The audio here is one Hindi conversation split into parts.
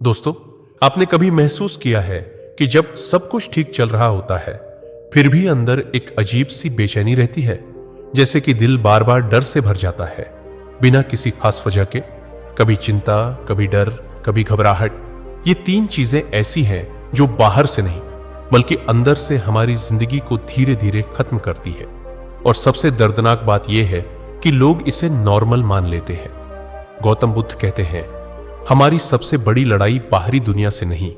दोस्तों, आपने कभी महसूस किया है कि जब सब कुछ ठीक चल रहा होता है फिर भी अंदर एक अजीब सी बेचैनी रहती है, जैसे कि दिल बार बार डर से भर जाता है बिना किसी खास वजह के। कभी चिंता, कभी डर, कभी घबराहट। ये तीन चीजें ऐसी हैं जो बाहर से नहीं बल्कि अंदर से हमारी जिंदगी को धीरे धीरे खत्म करती है। और सबसे दर्दनाक बात यह है कि लोग इसे नॉर्मल मान लेते हैं। गौतम बुद्ध कहते हैं, हमारी सबसे बड़ी लड़ाई बाहरी दुनिया से नहीं,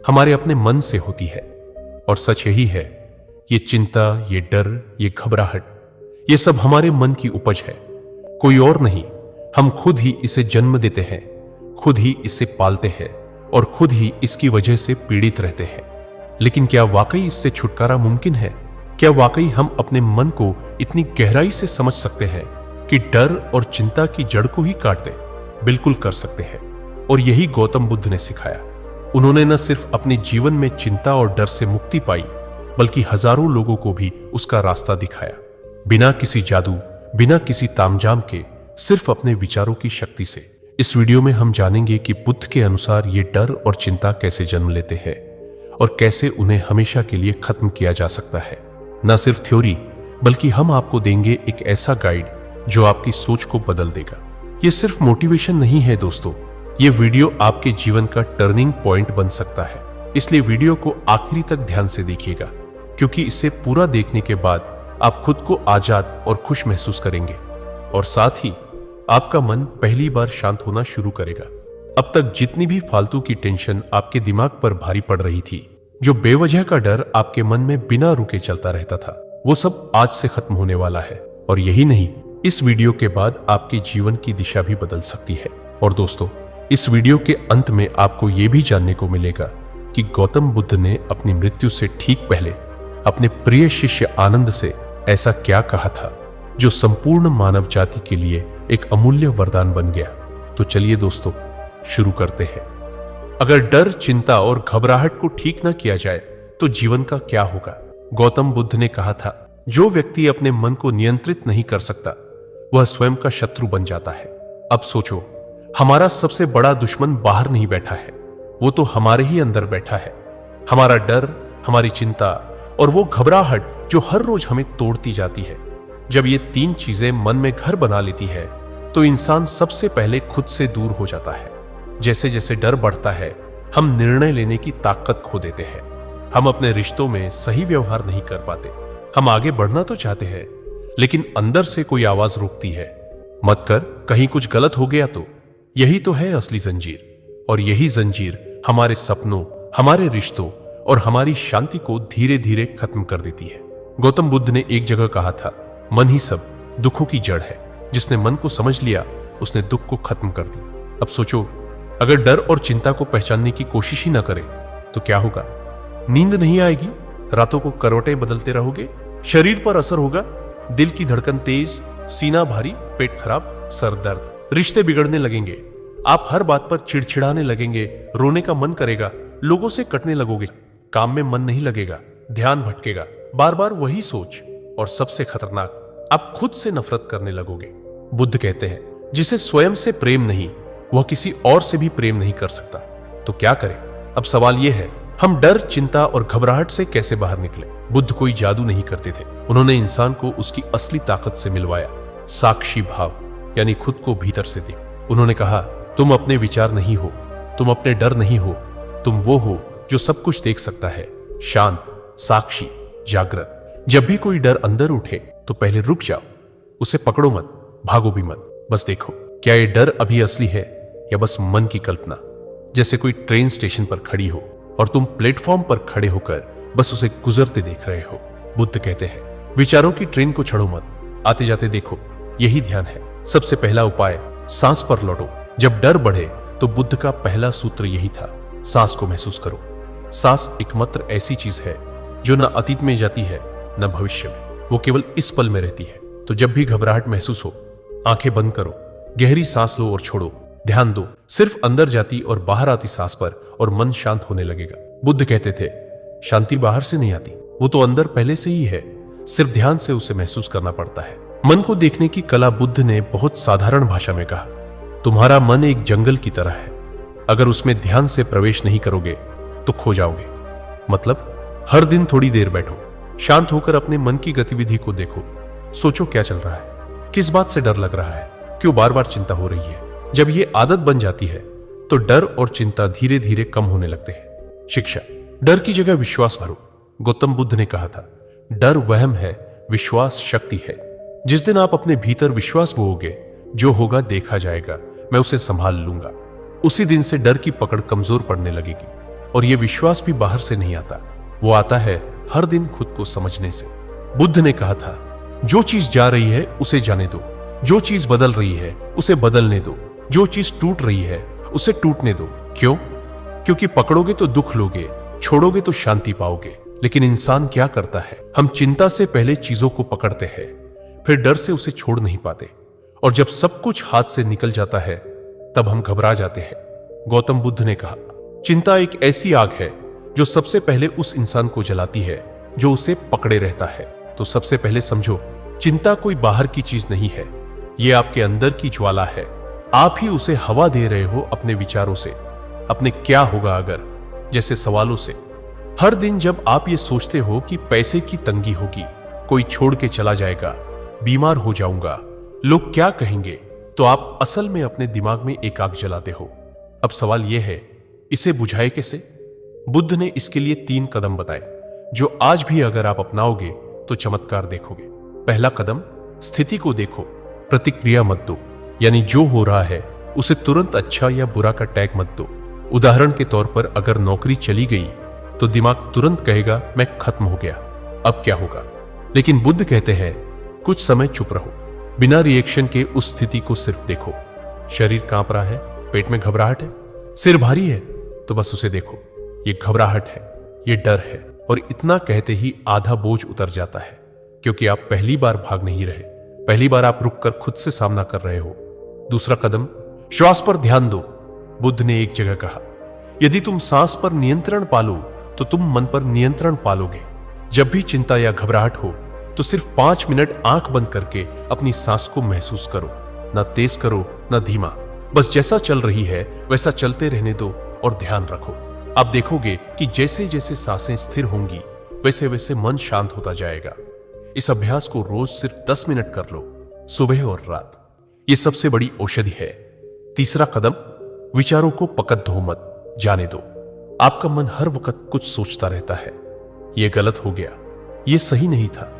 हमारे अपने मन से होती है। और सच यही है, ये चिंता, ये डर, ये घबराहट, ये सब हमारे मन की उपज है, कोई और नहीं। हम खुद ही इसे जन्म देते हैं, खुद ही इसे पालते हैं और खुद ही इसकी वजह से पीड़ित रहते हैं। लेकिन क्या वाकई इससे छुटकारा मुमकिन है? क्या वाकई हम अपने मन को इतनी गहराई से समझ सकते हैं कि डर और चिंता की जड़ को ही काट दें? बिल्कुल कर सकते हैं। और यही गौतम बुद्ध ने सिखाया। उन्होंने न सिर्फ अपने जीवन में चिंता और डर से मुक्ति पाई, बल्कि हजारों लोगों को भी उसका रास्ता दिखाया, बिना किसी जादू, बिना किसी तामझाम के, सिर्फ अपने विचारों की शक्ति से। इस वीडियो में हम जानेंगे कि बुद्ध के अनुसार ये डर और चिंता कैसे जन्म लेते हैं और कैसे उन्हें हमेशा के लिए खत्म किया जा सकता है। न सिर्फ थ्योरी, बल्कि हम आपको देंगे एक ऐसा गाइड जो आपकी सोच को बदल देगा। ये सिर्फ मोटिवेशन नहीं है दोस्तों, ये वीडियो आपके जीवन का टर्निंग पॉइंट बन सकता है। इसलिए वीडियो को आखिरी तक ध्यान से देखिएगा, क्योंकि इसे पूरा देखने के बाद आप खुद को आजाद और खुश महसूस करेंगे और साथ ही आपका मन पहली बार शांत होना शुरू करेगा। अब तक जितनी भी फालतू की टेंशन आपके दिमाग पर भारी पड़ रही थी, जो बेवजह का डर आपके मन में बिना रुके चलता रहता था, वो सब आज से खत्म होने वाला है। और यही नहीं, इस वीडियो के बाद आपके जीवन की दिशा भी बदल सकती है। और दोस्तों, इस वीडियो के अंत में आपको यह भी जानने को मिलेगा कि गौतम बुद्ध ने अपनी मृत्यु से ठीक पहले अपने प्रिय शिष्य आनंद से ऐसा क्या कहा था जो संपूर्ण मानव जाति के लिए एक अमूल्य वरदान बन गया। तो चलिए दोस्तों, शुरू करते हैं। अगर डर, चिंता और घबराहट को ठीक ना किया जाए तो जीवन का क्या होगा? गौतम बुद्ध ने कहा था, जो व्यक्ति अपने मन को नियंत्रित नहीं कर सकता वह स्वयं का शत्रु बन जाता है। अब सोचो, हमारा सबसे बड़ा दुश्मन बाहर नहीं बैठा है, वो तो हमारे ही अंदर बैठा है। हमारा डर, हमारी चिंता और वो घबराहट जो हर रोज हमें तोड़ती जाती है। जब ये तीन चीजें मन में घर बना लेती है तो इंसान सबसे पहले खुद से दूर हो जाता है। जैसे जैसे डर बढ़ता है, हम निर्णय लेने की ताकत खो देते हैं। हम अपने रिश्तों में सही व्यवहार नहीं कर पाते। हम आगे बढ़ना तो चाहते हैं, लेकिन अंदर से कोई आवाज रोकती है, मत कर, कहीं कुछ गलत हो गया तो। यही तो है असली जंजीर। और यही जंजीर हमारे सपनों, हमारे रिश्तों और हमारी शांति को धीरे धीरे खत्म कर देती है। गौतम बुद्ध ने एक जगह कहा था, मन ही सब दुखों की जड़ है। जिसने मन को समझ लिया, उसने दुख को खत्म कर दी। अब सोचो, अगर डर और चिंता को पहचानने की कोशिश ही ना करें तो क्या होगा? नींद नहीं आएगी, रातों को करवटें बदलते रहोगे, शरीर पर असर होगा, दिल की धड़कन तेज, सीना भारी, पेट खराब, सर दर्द, रिश्ते बिगड़ने लगेंगे, आप हर बात पर चिड़चिड़ाने लगेंगे, रोने का मन करेगा, लोगों से कटने लगोगे, काम में मन नहीं लगेगा, ध्यान भटकेगा, बार बार वही सोच, और सबसे खतरनाक, आप खुद से नफरत करने लगोगे। बुद्ध कहते हैं, जिसे स्वयं से प्रेम नहीं, वह किसी और से भी प्रेम नहीं कर सकता। तो क्या करें? अब सवाल यह है, हम डर, चिंता और घबराहट से कैसे बाहर निकले? बुद्ध कोई जादू नहीं करते थे। उन्होंने इंसान को उसकी असली ताकत से मिलवाया, साक्षी भाव, यानी खुद को भीतर से देख। उन्होंने कहा, तुम अपने विचार नहीं हो, तुम अपने डर नहीं हो, तुम वो हो जो सब कुछ देख सकता है, शांत, साक्षी, जागृत। जब भी कोई डर अंदर उठे तो पहले रुक जाओ, उसे पकड़ो मत, भागो भी मत, बस देखो क्या ये डर अभी असली है या बस मन की कल्पना। जैसे कोई ट्रेन स्टेशन पर खड़ी हो और तुम प्लेटफॉर्म पर खड़े होकर बस उसे गुजरते देख रहे हो। बुद्ध कहते हैं, विचारों की ट्रेन को छड़ो मत, आते जाते देखो, यही ध्यान है। सबसे पहला उपाय, सांस पर लौटो। जब डर बढ़े तो बुद्ध का पहला सूत्र यही था, सांस को महसूस करो। सांस एकमात्र ऐसी चीज है जो न अतीत में जाती है न भविष्य में, वो केवल इस पल में रहती है। तो जब भी घबराहट महसूस हो, आंखें बंद करो, गहरी सांस लो और छोड़ो, ध्यान दो सिर्फ अंदर जाती और बाहर आती सांस पर, और मन शांत होने लगेगा। बुद्ध कहते थे, शांति बाहर से नहीं आती, वो तो अंदर पहले से ही है, सिर्फ ध्यान से उसे महसूस करना पड़ता है। मन को देखने की कला बुद्ध ने बहुत साधारण भाषा में कहा, तुम्हारा मन एक जंगल की तरह है, अगर उसमें ध्यान से प्रवेश नहीं करोगे तो खो जाओगे। मतलब हर दिन थोड़ी देर बैठो, शांत होकर अपने मन की गतिविधि को देखो, सोचो क्या चल रहा है, किस बात से डर लग रहा है, क्यों बार बार चिंता हो रही है। जब ये आदत बन जाती है तो डर और चिंता धीरे धीरे कम होने लगते हैं। शिक्षा, डर की जगह विश्वास भरो। गौतम बुद्ध ने कहा था, डर वहम है, विश्वास शक्ति है। जिस दिन आप अपने भीतर विश्वास बोओगे, जो होगा देखा जाएगा, मैं उसे संभाल लूंगा, उसी दिन से डर की पकड़ कमजोर पड़ने लगेगी। और यह विश्वास भी बाहर से नहीं आता, वो आता है हर दिन खुद को समझने से। बुद्ध ने कहा था, जो चीज जा रही है उसे जाने दो, जो चीज बदल रही है उसे बदलने दो, जो चीज टूट रही है उसे टूटने दो। क्यों? क्योंकि पकड़ोगे तो दुख लोगे, छोड़ोगे तो शांति पाओगे। लेकिन इंसान क्या करता है, हम चिंता से पहले चीजों को पकड़ते हैं, फिर डर से उसे छोड़ नहीं पाते, और जब सब कुछ हाथ से निकल जाता है तब हम घबरा जाते हैं। गौतम बुद्ध ने कहा, चिंता एक ऐसी आग है जो सबसे पहले उस इंसान को जलाती है जो उसे पकड़े रहता है। तो सबसे पहले समझो, चिंता कोई बाहर की चीज नहीं है, यह आपके अंदर की ज्वाला है। आप ही उसे हवा दे रहे हो अपने विचारों से, अपने क्या होगा अगर जैसे सवालों से। हर दिन जब आप ये सोचते हो कि पैसे की तंगी होगी, कोई छोड़ के चला जाएगा, बीमार हो जाऊंगा, लोग क्या कहेंगे, तो आप असल में अपने दिमाग में एक आग जलाते हो। अब सवाल यह है, इसे बुझाए कैसे? बुद्ध ने इसके लिए 3 कदम बताए, जो आज भी अगर आप अपनाओगे तो चमत्कार देखोगे। पहला कदम, स्थिति को देखो, प्रतिक्रिया मत दो। यानी जो हो रहा है उसे तुरंत अच्छा या बुरा का टैग मत दो। उदाहरण के तौर पर अगर नौकरी चली गई तो दिमाग तुरंत कहेगा मैं खत्म हो गया, अब क्या होगा। लेकिन बुद्ध कहते हैं, कुछ समय चुप रहो, बिना रिएक्शन के उस स्थिति को सिर्फ देखो। शरीर कांप रहा है, पेट में घबराहट है, सिर भारी है, तो बस उसे देखो, ये घबराहट है, ये डर है। और इतना कहते ही आधा बोझ उतर जाता है, क्योंकि आप पहली बार भाग नहीं रहे, पहली बार आप रुककर खुद से सामना कर रहे हो। दूसरा कदम, श्वास पर ध्यान दो। बुद्ध ने एक जगह कहा, यदि तुम सांस पर नियंत्रण पालो तो तुम मन पर नियंत्रण पालोगे। जब भी चिंता या घबराहट हो तो सिर्फ 5 मिनट आंख बंद करके अपनी सांस को महसूस करो, ना तेज करो ना धीमा, बस जैसा चल रही है वैसा चलते रहने दो और ध्यान रखो। आप देखोगे कि जैसे जैसे सांसें स्थिर होंगी वैसे वैसे मन शांत होता जाएगा। इस अभ्यास को रोज सिर्फ 10 मिनट कर लो, सुबह और रात। यह सबसे बड़ी औषधि है। तीसरा कदम, विचारों को पकड़ दो मत, जाने दो। आपका मन हर वक्त कुछ सोचता रहता है, यह गलत हो गया, यह सही नहीं था,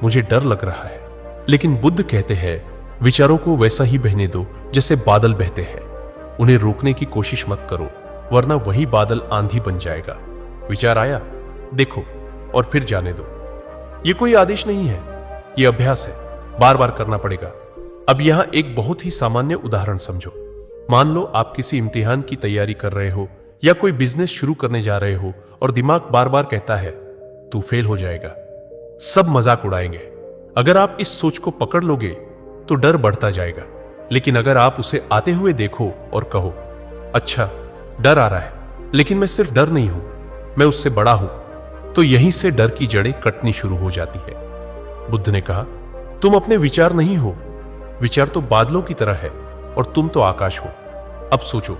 मुझे डर लग रहा है। लेकिन बुद्ध कहते हैं, विचारों को वैसा ही बहने दो जैसे बादल बहते हैं। उन्हें रोकने की कोशिश मत करो, वरना वही बादल आंधी बन जाएगा। विचार आया, देखो और फिर जाने दो। यह कोई आदेश नहीं है, यह अभ्यास है, बार बार करना पड़ेगा। अब यहां एक बहुत ही सामान्य उदाहरण समझो। मान लो आप किसी इम्तिहान की तैयारी कर रहे हो या कोई बिजनेस शुरू करने जा रहे हो और दिमाग बार बार कहता है तू फेल हो जाएगा, सब मजाक उड़ाएंगे। अगर आप इस सोच को पकड़ लोगे तो डर बढ़ता जाएगा। लेकिन अगर आप उसे आते हुए देखो और कहो, अच्छा डर आ रहा है, लेकिन मैं सिर्फ डर नहीं हूं, मैं उससे बड़ा हूं, तो यहीं से डर की जड़ें कटनी शुरू हो जाती है। बुद्ध ने कहा, तुम अपने विचार नहीं हो, विचार तो बादलों की तरह है और तुम तो आकाश हो। अब सोचो,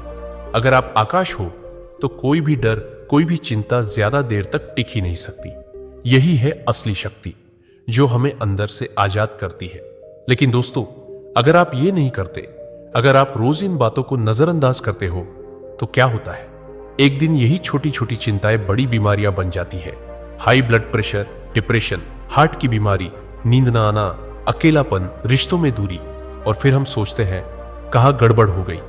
अगर आप आकाश हो तो कोई भी डर, कोई भी चिंता ज्यादा देर तक टिक ही नहीं सकती। यही है असली शक्ति जो हमें अंदर से आजाद करती है। लेकिन दोस्तों, अगर आप ये नहीं करते, अगर आप रोज इन बातों को नजरअंदाज करते हो, तो क्या होता है? एक दिन यही छोटी छोटी चिंताएं बड़ी बीमारियां बन जाती है। High blood pressure, depression, heart की बीमारी, नींद ना आना, अकेलापन, रिश्तों में दूरी। और फिर हम सोचते हैं कहां गड़बड़ हो गई।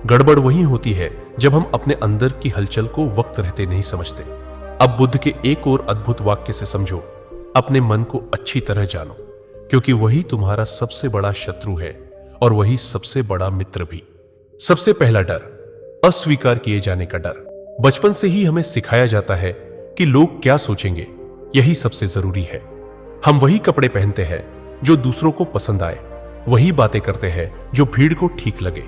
गड़बड़ वही होती है जब हम अपने अंदर की हलचल को वक्त रहते नहीं समझते। अब बुद्ध के एक और अद्भुत वाक्य से समझो, अपने मन को अच्छी तरह जानो, क्योंकि वही तुम्हारा सबसे बड़ा शत्रु है और वही सबसे बड़ा मित्र भी। सबसे पहला डर, अस्वीकार किए जाने का डर। बचपन से ही हमें सिखाया जाता है कि लोग क्या सोचेंगे, यही सबसे जरूरी है। हम वही कपड़े पहनते हैं जो दूसरों को पसंद आए, वही बातें करते हैं जो भीड़ को ठीक लगे।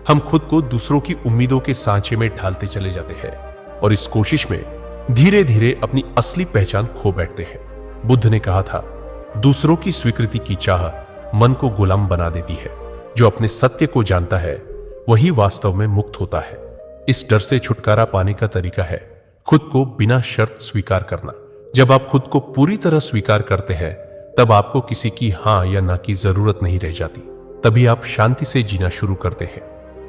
हम खुद को दूसरों की उम्मीदों के सांचे में ढालते चले जाते हैं और इस कोशिश में धीरे धीरे अपनी असली पहचान खो बैठते हैं। बुद्ध ने कहा था, दूसरों की स्वीकृति की चाह मन को गुलाम बना देती है। जो अपने सत्य को जानता है वही वास्तव में मुक्त होता है। इस डर से छुटकारा पाने का तरीका है खुद को बिना शर्त स्वीकार करना। जब आप खुद को पूरी तरह स्वीकार करते हैं तब आपको किसी की हां या ना की जरूरत नहीं रह जाती। तभी आप शांति से जीना शुरू करते हैं।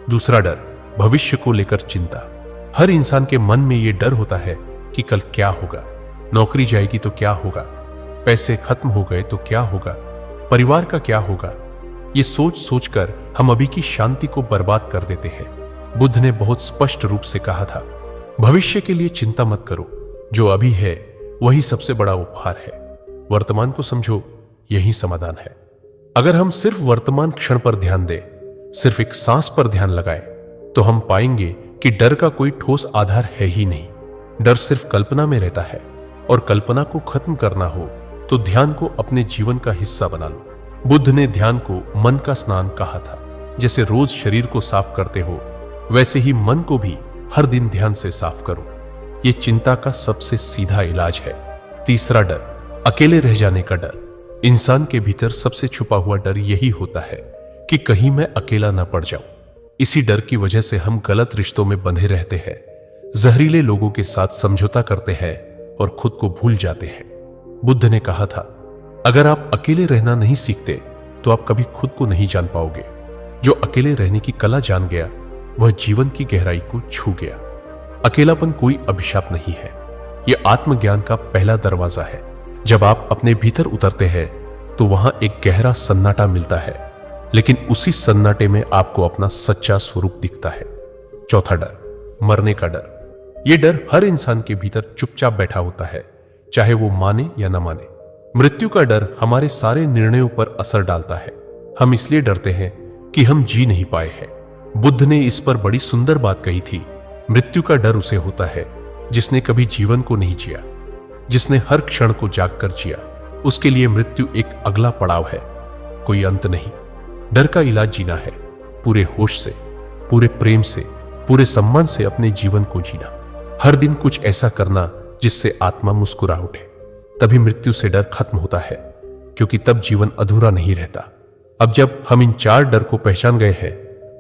दूसरा डर, भविष्य को लेकर चिंता। हर इंसान के मन में यह डर होता है कि कल क्या होगा, नौकरी जाएगी तो क्या होगा, पैसे खत्म हो गए तो क्या होगा, परिवार का क्या होगा। ये सोच सोचकर हम अभी की शांति को बर्बाद कर देते हैं। बुद्ध ने बहुत स्पष्ट रूप से कहा था, भविष्य के लिए चिंता मत करो, जो अभी है वही सबसे बड़ा उपहार है। वर्तमान को समझो, यही समाधान है। अगर हम सिर्फ वर्तमान क्षण पर ध्यान दें, सिर्फ एक सांस पर ध्यान लगाएं, तो हम पाएंगे कि डर का कोई ठोस आधार है ही नहीं। डर सिर्फ कल्पना में रहता है, और कल्पना को खत्म करना हो तो ध्यान को अपने जीवन का हिस्सा बना लो। बुद्ध ने ध्यान को मन का स्नान कहा था। जैसे रोज शरीर को साफ करते हो, वैसे ही मन को भी हर दिन ध्यान से साफ करो। यह चिंता का सबसे सीधा इलाज है। तीसरा डर, अकेले रह जाने का डर। इंसान के भीतर सबसे छुपा हुआ डर यही होता है कि कहीं मैं अकेला न पड़ जाऊं। इसी डर की वजह से हम गलत रिश्तों में बंधे रहते हैं, जहरीले लोगों के साथ समझौता करते हैं और खुद को भूल जाते हैं। बुद्ध ने कहा था, अगर आप अकेले रहना नहीं सीखते तो आप कभी खुद को नहीं जान पाओगे। जो अकेले रहने की कला जान गया वह जीवन की गहराई को छू गया। अकेलापन कोई अभिशाप नहीं है, यह आत्मज्ञान का पहला दरवाजा है। जब आप अपने भीतर उतरते हैं तो वहां एक गहरा सन्नाटा मिलता है, लेकिन उसी सन्नाटे में आपको अपना सच्चा स्वरूप दिखता है। चौथा डर, मरने का डर। यह डर हर इंसान के भीतर चुपचाप बैठा होता है, चाहे वो माने या ना माने। मृत्यु का डर हमारे सारे निर्णयों पर असर डालता है। हम इसलिए डरते हैं कि हम जी नहीं पाए हैं। बुद्ध ने इस पर बड़ी सुंदर बात कही थी, मृत्यु का डर उसे होता है जिसने कभी जीवन को नहीं जिया, जिसने हर क्षण को जागकर जिया। उसके लिए मृत्यु एक अगला पड़ाव है, कोई अंत नहीं। डर का इलाज जीना है, पूरे होश से, पूरे प्रेम से, पूरे सम्मान से अपने जीवन को जीना। हर दिन कुछ ऐसा करना जिससे आत्मा मुस्कुरा उठे। तभी मृत्यु से डर खत्म होता है, क्योंकि तब जीवन अधूरा नहीं रहता। अब जब हम इन चार डर को पहचान गए हैं,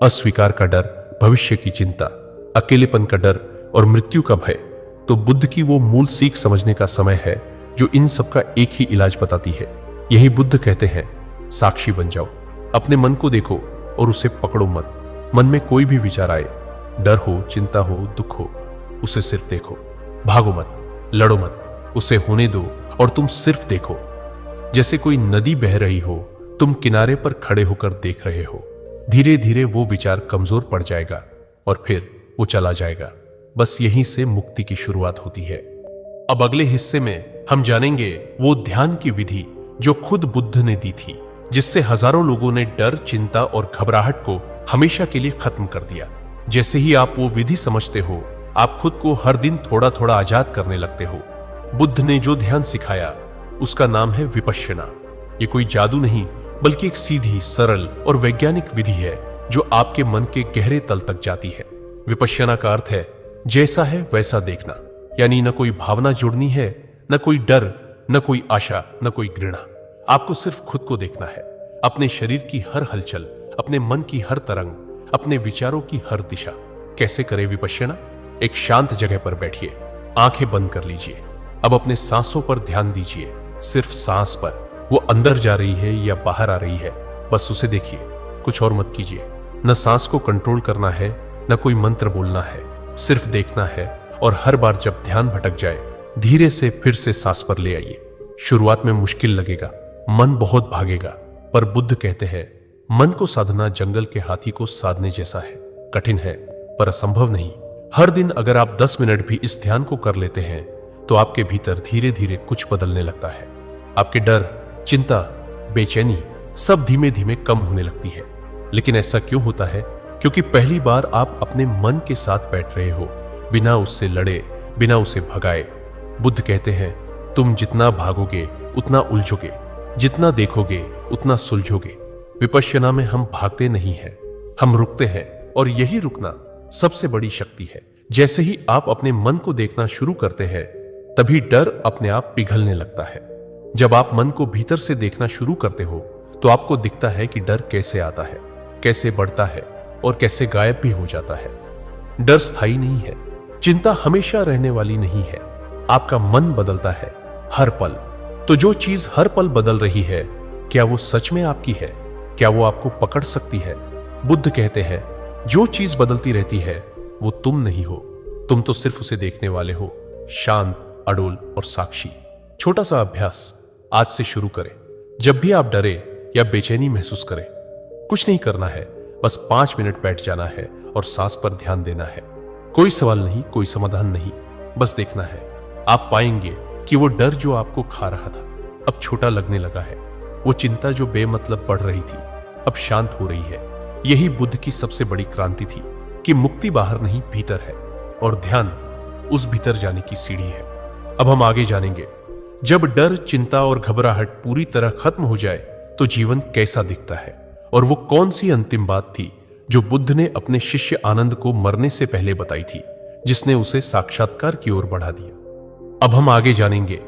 अस्वीकार का डर, भविष्य की चिंता, अकेलेपन का डर और मृत्यु का भय, तो बुद्ध की वो मूल सीख समझने का समय है जो इन सबका एक ही इलाज बताती है। यही बुद्ध कहते हैं, साक्षी बन जाओ, अपने मन को देखो और उसे पकड़ो मत। मन में कोई भी विचार आए, डर हो, चिंता हो, दुख हो, उसे सिर्फ देखो। भागो मत, लड़ो मत, उसे होने दो और तुम सिर्फ देखो। जैसे कोई नदी बह रही हो, तुम किनारे पर खड़े होकर देख रहे हो। धीरे धीरे वो विचार कमजोर पड़ जाएगा और फिर वो चला जाएगा। बस यहीं से मुक्ति की शुरुआत होती है। अब अगले हिस्से में हम जानेंगे वो ध्यान की विधि जो खुद बुद्ध ने दी थी, जिससे हजारों लोगों ने डर, चिंता और घबराहट को हमेशा के लिए खत्म कर दिया। जैसे ही आप वो विधि समझते हो, आप खुद को हर दिन थोड़ा थोड़ा आजाद करने लगते हो। बुद्ध ने जो ध्यान सिखाया उसका नाम है विपश्यना। ये कोई जादू नहीं, बल्कि एक सीधी, सरल और वैज्ञानिक विधि है जो आपके मन के गहरे तल तक जाती है। विपश्यना का अर्थ है जैसा है वैसा देखना, यानी न कोई भावना जुड़नी है, न कोई डर, न कोई आशा, न कोई घृणा। आपको सिर्फ खुद को देखना है, अपने शरीर की हर हलचल, अपने मन की हर तरंग, अपने विचारों की हर दिशा। कैसे करें विपश्यना? एक शांत जगह पर बैठिए, आंखें बंद कर लीजिए। अब अपने सांसों पर ध्यान दीजिए, सिर्फ सांस पर। वो अंदर जा रही है या बाहर आ रही है, बस उसे देखिए, कुछ और मत कीजिए। न सांस को कंट्रोल करना है, न कोई मंत्र बोलना है, सिर्फ देखना है। और हर बार जब ध्यान भटक जाए, धीरे से फिर से सांस पर ले आइए। शुरुआत में मुश्किल लगेगा, मन बहुत भागेगा, पर बुद्ध कहते हैं मन को साधना जंगल के हाथी को साधने जैसा है। कठिन है पर असंभव नहीं। हर दिन अगर आप 10 मिनट भी इस ध्यान को कर लेते हैं तो आपके भीतर धीरे धीरे कुछ बदलने लगता है। आपके डर, चिंता, बेचैनी सब धीमे धीमे कम होने लगती है। लेकिन ऐसा क्यों होता है? क्योंकि पहली बार आप अपने मन के साथ बैठ रहे हो, बिना उससे लड़े, बिना उसे भगाए। बुद्ध कहते हैं तुम जितना भागोगे उतना उलझोगे, जितना देखोगे उतना सुलझोगे। विपश्यना में हम भागते नहीं हैं, हम रुकते हैं, और यही रुकना सबसे बड़ी शक्ति है। जैसे ही आप अपने मन को देखना शुरू करते हैं, तभी डर अपने आप पिघलने लगता है। जब आप मन को भीतर से देखना शुरू करते हो तो आपको दिखता है कि डर कैसे आता है, कैसे बढ़ता है और कैसे गायब भी हो जाता है। डर स्थायी नहीं है, चिंता हमेशा रहने वाली नहीं है, आपका मन बदलता है हर पल। तो जो चीज हर पल बदल रही है, क्या वो सच में आपकी है? क्या वो आपको पकड़ सकती है? बुद्ध कहते हैं, जो चीज बदलती रहती है वो तुम नहीं हो, तुम तो सिर्फ उसे देखने वाले हो, शांत, अडोल और साक्षी। छोटा सा अभ्यास आज से शुरू करें। जब भी आप डरे या बेचैनी महसूस करें, कुछ नहीं करना है, बस 5 मिनट बैठ जाना है और सांस पर ध्यान देना है। कोई सवाल नहीं, कोई समाधान नहीं, बस देखना है। आप पाएंगे कि वो डर जो आपको खा रहा था अब छोटा लगने लगा है। वो चिंता जो बेमतलब बढ़ रही थी अब शांत हो रही है। यही बुद्ध की सबसे बड़ी क्रांति थी कि मुक्ति बाहर नहीं, भीतर है, और ध्यान उस भीतर जाने की सीढ़ी है। अब हम आगे जानेंगे, जब डर, चिंता और घबराहट पूरी तरह खत्म हो जाए तो जीवन कैसा दिखता है, और वो कौन सी अंतिम बात थी जो बुद्ध ने अपने शिष्य आनंद को मरने से पहले बताई थी, जिसने उसे साक्षात्कार की ओर बढ़ा दिया। अब हम आगे जानेंगे,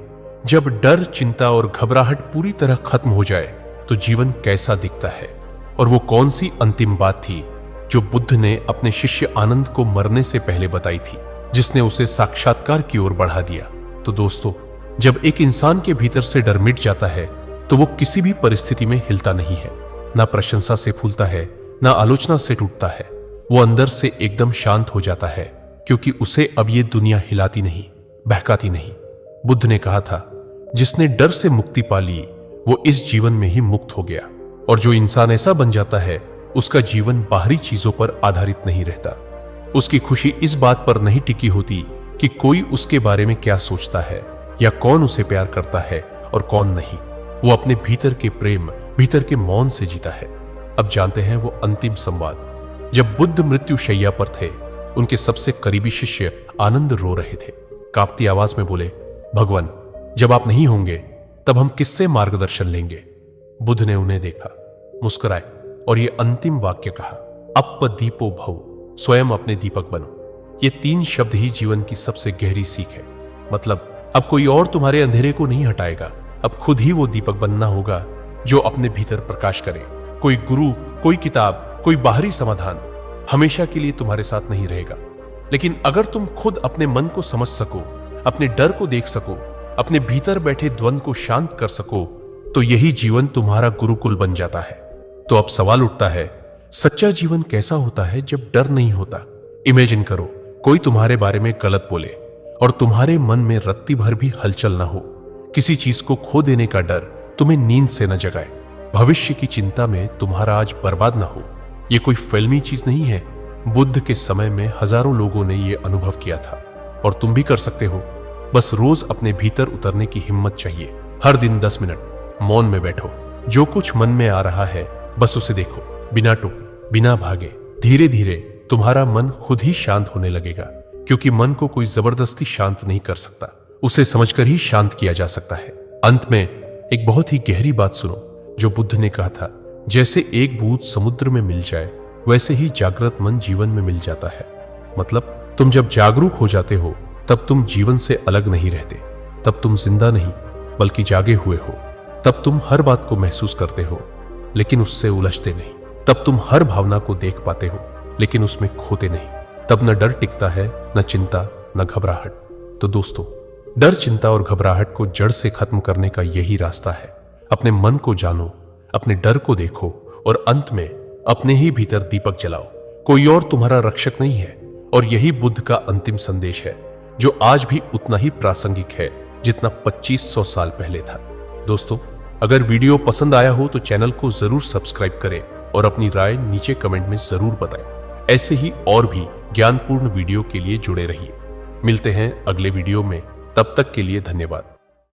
जब डर, चिंता और घबराहट पूरी तरह खत्म हो जाए तो जीवन कैसा दिखता है, और वो कौन सी अंतिम बात थी जो बुद्ध ने अपने शिष्य आनंद को मरने से पहले बताई थी, जिसने उसे साक्षात्कार की ओर बढ़ा दिया। तो दोस्तों, जब एक इंसान के भीतर से डर मिट जाता है तो वो किसी भी परिस्थिति में हिलता नहीं है, ना प्रशंसा से फूलता है, ना आलोचना से टूटता है। वो अंदर से एकदम शांत हो जाता है, क्योंकि उसे अब ये दुनिया हिलाती नहीं, बहकाती नहीं। बुद्ध ने कहा था, जिसने डर से मुक्ति पा ली वो इस जीवन में ही मुक्त हो गया। और जो इंसान ऐसा बन जाता है उसका जीवन बाहरी चीजों पर आधारित नहीं रहता। उसकी खुशी इस बात पर नहीं टिकी होती कि कोई उसके बारे में क्या सोचता है या कौन उसे प्यार करता है और कौन नहीं। वो अपने भीतर के प्रेम, भीतर के मौन से जीता है। अब जानते हैं वो अंतिम संवाद। जब बुद्ध मृत्यु शैया पर थे, उनके सबसे करीबी शिष्य आनंद रो रहे थे। कांपती आवाज में बोले, भगवान, जब आप नहीं होंगे तब हम किससे मार्गदर्शन लेंगे? बुद्ध ने उन्हें देखा, मुस्कुराए और ये अंतिम वाक्य कहा, अप दीपो भव, स्वयं अपने दीपक बनो। ये 3 शब्द ही जीवन की सबसे गहरी सीख है। मतलब अब कोई और तुम्हारे अंधेरे को नहीं हटाएगा, अब खुद ही वो दीपक बनना होगा जो अपने भीतर प्रकाश करे। कोई गुरु, कोई किताब, कोई बाहरी समाधान हमेशा के लिए तुम्हारे साथ नहीं रहेगा। लेकिन अगर तुम खुद अपने मन को समझ सको, अपने डर को देख सको, अपने भीतर बैठे द्वंद को शांत कर सको, तो यही जीवन तुम्हारा गुरुकुल बन जाता है। तो अब सवाल उठता है, सच्चा जीवन कैसा होता है जब डर नहीं होता? इमेजिन करो, कोई तुम्हारे बारे में गलत बोले और तुम्हारे मन में रत्ती भर भी हलचल ना हो। किसी चीज को खो देने का डर तुम्हें नींद से न जगाए। भविष्य की चिंता में तुम्हारा आज बर्बाद ना हो। ये कोई फिल्मी चीज नहीं है। बुद्ध के समय में हजारों लोगों ने यह अनुभव किया था, और तुम भी कर सकते हो। बस रोज अपने भीतर उतरने की हिम्मत चाहिए। हर दिन 10 मिनट मौन में बैठो। जो कुछ मन में आ रहा है बस उसे देखो, बिना टोके, बिना भागे। धीरे धीरे तुम्हारा मन खुद ही शांत होने लगेगा, क्योंकि मन को कोई जबरदस्ती शांत नहीं कर सकता, उसे समझकर ही शांत किया जा सकता है। अंत में एक बहुत ही गहरी बात सुनो जो बुद्ध ने कहा था, जैसे एक बूंद समुद्र में मिल जाए वैसे ही जागृत मन जीवन में मिल जाता है। मतलब तुम जब जागरूक हो जाते हो तब तुम जीवन से अलग नहीं रहते। तब तुम जिंदा नहीं बल्कि जागे हुए हो। तब तुम हर बात को महसूस करते हो लेकिन उससे उलझते नहीं। तब तुम हर भावना को देख पाते हो लेकिन उसमें खोते नहीं। तब न डर टिकता है, न चिंता, न घबराहट। तो दोस्तों, डर, चिंता और घबराहट को जड़ से खत्म करने का यही रास्ता है। अपने मन को जानो, अपने डर को देखो और अंत में अपने ही भीतर दीपक जलाओ। कोई और तुम्हारा रक्षक नहीं है। और यही बुद्ध का अंतिम संदेश है, जो आज भी उतना ही प्रासंगिक है जितना 2500 साल पहले था। दोस्तों, अगर वीडियो पसंद आया हो तो चैनल को जरूर सब्सक्राइब करें और अपनी राय नीचे कमेंट में जरूर बताएं। ऐसे ही और भी ज्ञानपूर्ण वीडियो के लिए जुड़े रहिए। मिलते हैं अगले वीडियो में, तब तक के लिए धन्यवाद।